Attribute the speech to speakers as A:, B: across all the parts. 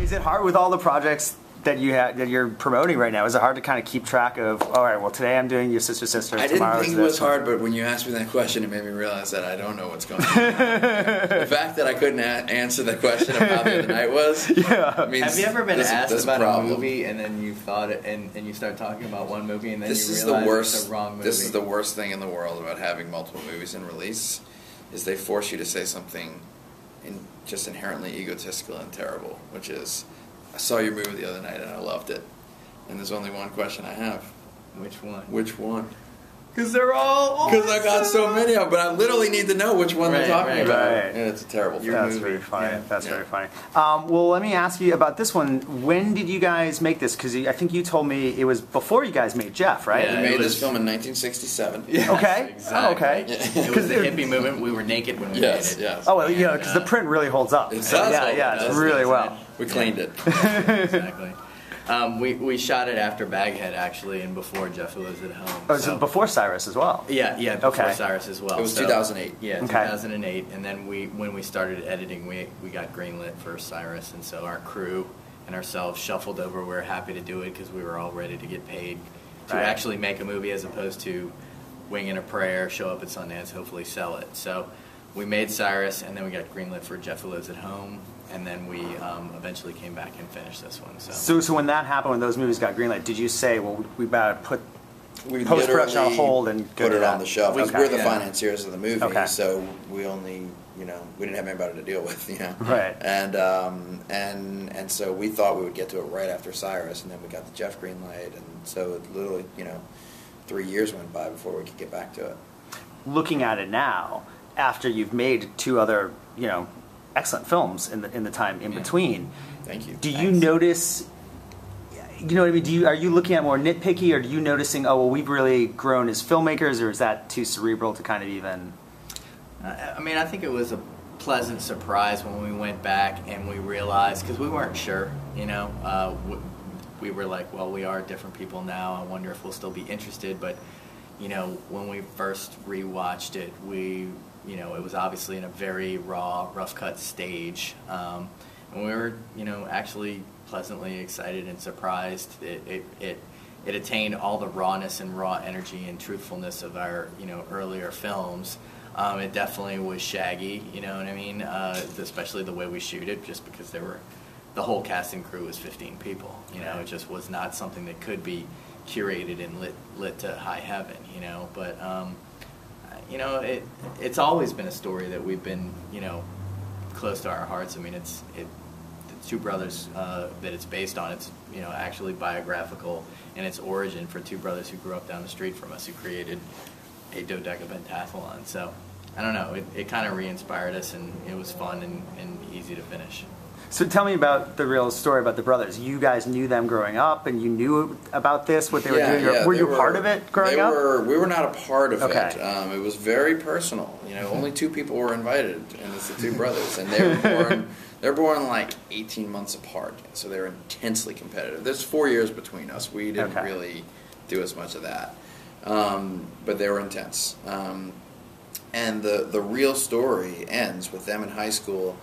A: Is it hard with all the projects that you're promoting right now? Is it hard to kind of keep track of? All right, well today I'm doing Your Sister Sister.
B: I didn't think it was hard, but when you asked me that question, it made me realize that I don't know what's going on. The fact that I couldn't answer the question of how the other night was.
A: Yeah.
B: Means
C: have you ever been asked about
B: a
C: movie and then you thought it, and you start talking about one movie and then you realize it's the wrong movie?
B: This is the worst thing in the world about having multiple movies in release, is they force you to say something just inherently egotistical and terrible, which is, I saw your movie the other night and I loved it. And there's only one question I have.
C: Which one?
B: Which one?
A: Because they're all
B: Because I got so many of them, but I literally need to know which one they're talking about.
A: Right.
B: And it's a terrible thing.
A: That's very funny. Yeah. That's very funny. Well, let me ask you about this one. When did you guys make this? Because I think you told me it was before you guys made Jeff, right?
B: Yeah, we made this film in 1967.
C: Yes,
A: okay.
C: Exactly.
A: Oh, okay.
C: It was the hippie movement. We were naked when we made it.
B: Yes.
A: Oh, well, yeah, because the print really holds up.
B: It does.
A: Yeah, it's really well.
B: We cleaned it.
C: Exactly. We shot it after Baghead, actually, and before Jeff Lives at Home.
A: Oh, so before Cyrus as well?
C: Yeah, before Cyrus as well.
B: It was 2008.
C: Yeah, 2008, and then when we started editing, we got greenlit for Cyrus, and so our crew and ourselves shuffled over. We were happy to do it because we were all ready to get paid to actually make a movie as opposed to winging a prayer, show up at Sundance, hopefully sell it. So we made Cyrus, and then we got greenlit for Jeff Who Lives at Home, and then we eventually came back and finished this one.
A: So when that happened, when those movies got greenlit, did you say, well, we better put post-production on hold and
B: put it on the shelf? Because we're the financiers of the movie, so we only, we didn't have anybody to deal with,
A: Right.
B: And so we thought we would get to it right after Cyrus, and then we got the Jeff greenlight, and so it literally, 3 years went by before we could get back to it.
A: Looking at it now, after you've made two other, excellent films in the time in between.
B: Thank you.
A: Do you notice? You know what I mean? Are you looking at more nitpicky, or are you noticing? Oh, well, we've really grown as filmmakers, or is that too cerebral to kind of even?
C: I mean, I think it was a pleasant surprise when we went back and we realized, because we weren't sure. We were like, well, we are different people now. I wonder if we'll still be interested. But when we first rewatched it, it was obviously in a very raw, rough cut stage, and we were, actually pleasantly excited and surprised. It attained all the rawness and raw energy and truthfulness of our, earlier films. It definitely was shaggy, you know what I mean? Especially the way we shoot it, just because the whole cast and crew was 15 people. It just was not something that could be curated and lit to high heaven, But it's always been a story that we've been, close to our hearts. I mean, the two brothers that it's based on. It's actually biographical in its origin for two brothers who grew up down the street from us, who created a Do-Deca-Pentathlon. So I don't know. It kind of re-inspired us, and it was fun and easy to finish.
A: So tell me about the real story about the brothers. You guys knew them growing up, and you knew about this, what they were doing?
B: Yeah,
A: were you part of it growing up?
B: We were not a part of it. It was very personal. Only two people were invited, and it's the two brothers. And they were born like 18 months apart, so they were intensely competitive. There's 4 years between us. We didn't really do as much of that. But they were intense. And the real story ends with them in high school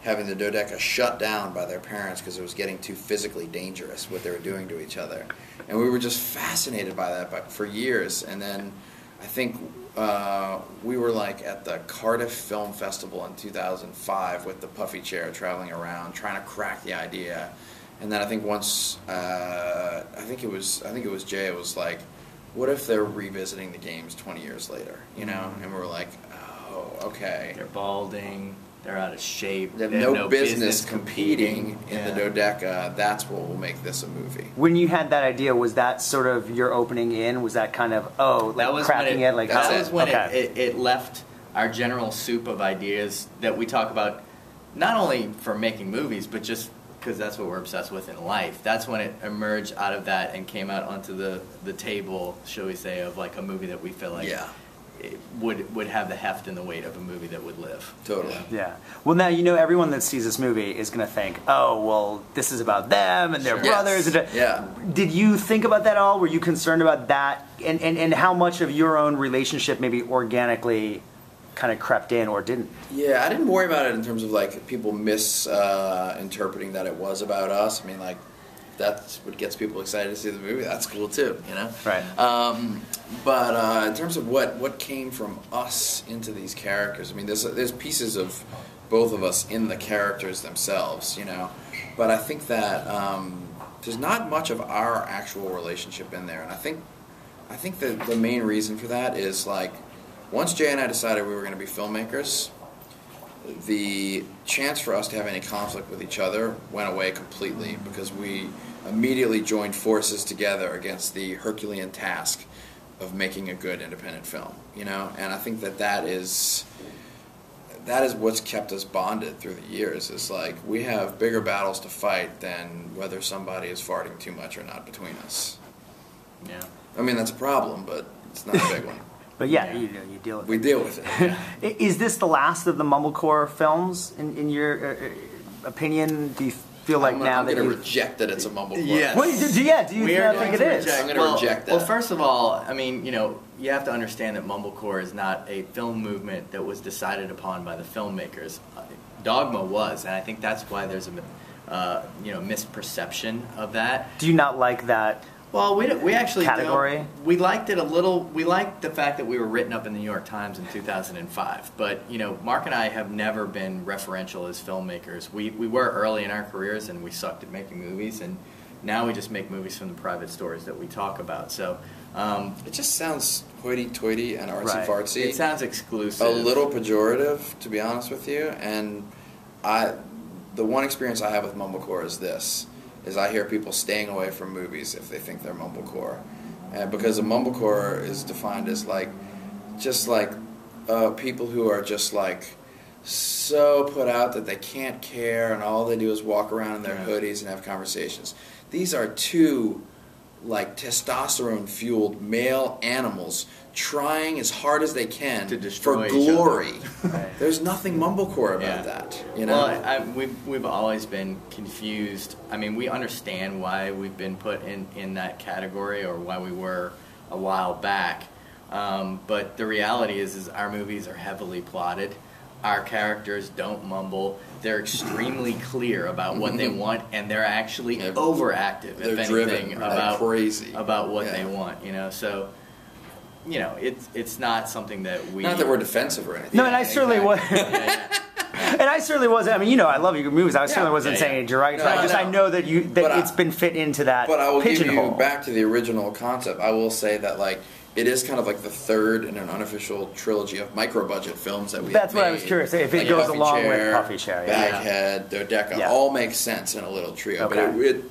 B: having the Dodeca shut down by their parents because it was getting too physically dangerous what they were doing to each other. And we were just fascinated by that for years. And then I think we were like at the Cardiff Film Festival in 2005 with the puffy chair traveling around trying to crack the idea. And then I think once I think it was Jay, it was like, what if they're revisiting the games 20 years later, And we were like, oh, okay.
C: They're balding. They're out of shape.
B: They have no business competing in the Dodeca. That's what will make this a movie.
A: When you had that idea, was that sort of your opening in? Was that kind of, cracking it? Like
C: that was when it left our general soup of ideas that we talk about, not only for making movies, but just because that's what we're obsessed with in life. That's when it emerged out of that and came out onto the table, shall we say, of like a movie that we feel like it would have the heft and the weight of a movie that would live.
B: Totally.
A: Yeah. Well, now everyone that sees this movie is going to think, oh, well, this is about them and their brothers.
B: Yeah.
A: Did you think about that at all? Were you concerned about that? And how much of your own relationship maybe organically kind of crept in or didn't?
B: Yeah, I didn't worry about it in terms of like people misinterpreting that it was about us. I mean, like, that's what gets people excited to see the movie. That's cool too, you know?
A: Right.
B: But in terms of what came from us into these characters, I mean, there's pieces of both of us in the characters themselves, you know? But I think that there's not much of our actual relationship in there. And I think that the main reason for that is, like, once Jay and I decided we were going to be filmmakers, the chance for us to have any conflict with each other went away completely, because we immediately joined forces together against the Herculean task of making a good independent film, you know? And I think that is what's kept us bonded through the years. Is like, we have bigger battles to fight than whether somebody is farting too much or not between us.
C: Yeah.
B: I mean, that's a problem, but it's not a big one.
A: But yeah, you deal with it.
B: We deal with it. Yeah.
A: Is this the last of the Mumblecore films, in your opinion? Do you feel like
B: I'm going to reject that it's a Mumblecore?
C: Yes.
A: Well, do you think it is?
B: I'm going to reject that.
C: Well, first of all, I mean, you know, you have to understand that Mumblecore is not a film movement that was decided upon by the filmmakers. Dogma was, and I think that's why there's a misperception of that.
A: Do you not like that?
C: Well, we actually
A: category?
C: don't. We liked it a little. We liked the fact that we were written up in the New York Times in 2005. But, you know, Mark and I have never been referential as filmmakers. We were early in our careers, and we sucked at making movies, and now we just make movies from the private stories that we talk about. So
B: it just sounds hoity-toity and artsy-fartsy.
C: It sounds exclusive.
B: A little pejorative, to be honest with you. And the one experience I have with Mumblecore is this. Is I hear people staying away from movies if they think they're Mumblecore. And because a Mumblecore is defined as just like people who are just like so put out that they can't care, and all they do is walk around in their hoodies and have conversations. These are two like testosterone-fueled male animals trying as hard as they can
C: to destroy
B: for glory.
C: Right.
B: There's nothing Mumblecore about that, you know.
C: Well, we've always been confused. I mean, we understand why we've been put in that category, or why we were a while back. But the reality is our movies are heavily plotted. Our characters don't mumble. They're extremely clear about what they want, and they're actually overactive, if anything,
B: driven,
C: about what they want. You know, so you know, it's not something that we.
B: Not that we're defensive or anything.
A: No, and I certainly was. And I certainly wasn't. I mean, you know, I love your movies. I certainly wasn't saying it derogatory. I know that it's been fit into that pigeonhole.
B: But I will give you back to the original concept. I will say that, like, it is kind of like the third in an unofficial trilogy of micro-budget films that we
A: That's
B: made.
A: what I was curious. If it
B: like
A: goes
B: Puffy
A: along
B: Chair,
A: with Puffy Chair.
B: Baghead, Dodeca, all make sense in a little trio.
A: Okay.
B: But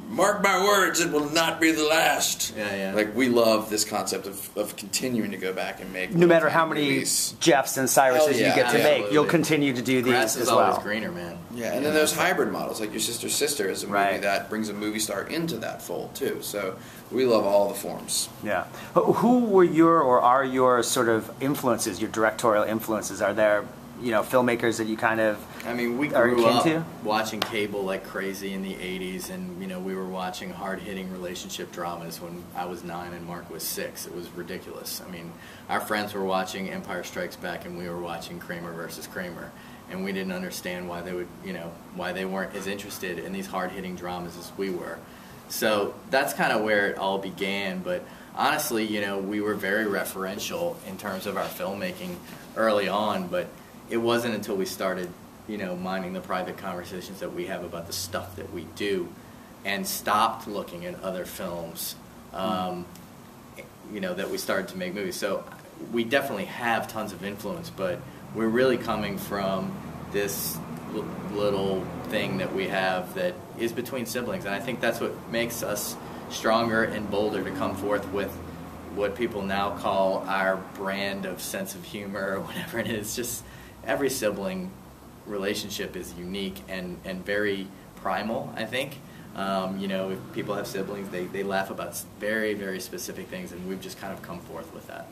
B: mark my words, it will not be the last.
C: Yeah.
B: Like, we love this concept of continuing to go back and make.
A: No matter how many
B: movies.
A: Jeffs and Cyruses you get to make,
C: absolutely.
A: you'll continue to do these
C: Grass is
A: as well.
C: always greener, man.
B: Yeah, and then there's hybrid models, like Your Sister's Sister is a movie
A: Right.
B: that brings a movie star into that fold too. So we love all the forms.
A: Yeah. Who were your or are your sort of influences, your directorial influences? Are there, you know, filmmakers that you kind of
C: I mean, we
A: are
C: grew
A: akin
C: up
A: to?
C: watching cable like crazy in the 80s, and, you know, we were watching hard-hitting relationship dramas when I was 9 and Mark was 6. It was ridiculous. I mean, our friends were watching Empire Strikes Back, and we were watching Kramer versus Kramer, and we didn't understand why they would, you know, why they weren't as interested in these hard-hitting dramas as we were. So that's kind of where it all began, but honestly, you know, we were very referential in terms of our filmmaking early on, but it wasn't until we started, you know, minding the private conversations that we have about the stuff that we do, and stopped looking at other films, you know, that we started to make movies. So we definitely have tons of influence, but we're really coming from this little thing that we have that is between siblings, and I think that's what makes us stronger and bolder to come forth with what people now call our brand of sense of humor or whatever it is. Just every sibling relationship is unique and very primal, I think. You know, if people have siblings, they laugh about very, very specific things, and we've just kind of come forth with that.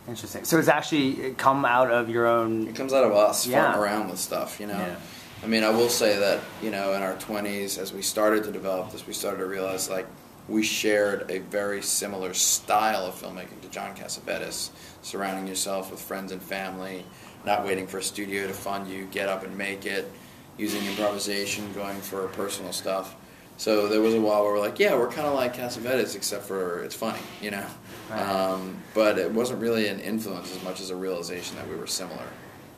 A: Interesting. So it's actually come out of your own...
B: It comes out of us farting around with stuff, you know.
C: Yeah.
B: I mean, I will say that, you know, in our 20s, as we started to develop this, we started to realize, like, we shared a very similar style of filmmaking to John Cassavetes, surrounding yourself with friends and family, not waiting for a studio to fund you, get up and make it, using improvisation, going for personal stuff. So there was a while where we're like, yeah, we're kind of like Cassavetes, except for it's funny, you know. Right. But it wasn't really an influence as much as a realization that we were similar.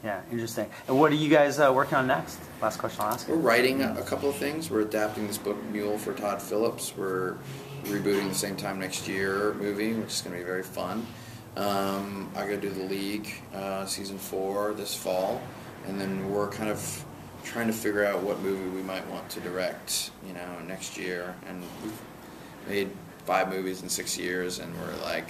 A: Yeah, interesting. And what are you guys working on next? Last question I'll ask you.
B: We're writing a couple of things. We're adapting this book, Mule, for Todd Phillips. We're rebooting the same time next year movie, which is going to be very fun. I got to do The League, season 4 this fall, and then we're kind of trying to figure out what movie we might want to direct, you know, next year. And we've made 5 movies in 6 years, and we're like,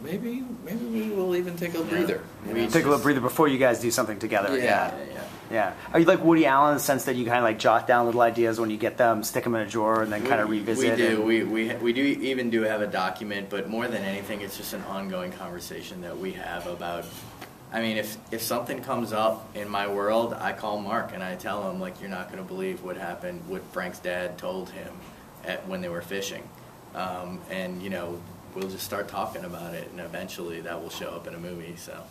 B: maybe we will even take a breather.
A: Take a little breather before you guys do something together.
B: Yeah.
A: Are you like Woody Allen in the sense that you kind of like jot down little ideas when you get them, stick them in a drawer, and then kind of revisit?
C: We do. We do even have a document, but more than anything, it's just an ongoing conversation that we have about. I mean, if something comes up in my world, I call Mark and I tell him, like, you're not going to believe what happened, what Frank's dad told him when they were fishing, and you know, we'll just start talking about it, and eventually that will show up in a movie. So,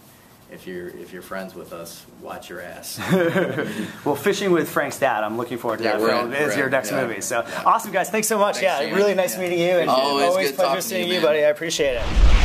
C: if you're friends with us, watch your ass.
A: Well, Fishing with Frank's Dad, I'm looking forward to that film. It's your next movie. So awesome, guys! Thanks so much.
B: Thanks,
A: really nice meeting you, and always
B: good
A: pleasure
B: talking
A: seeing
B: to
A: you,
B: man.
A: buddy. I appreciate it.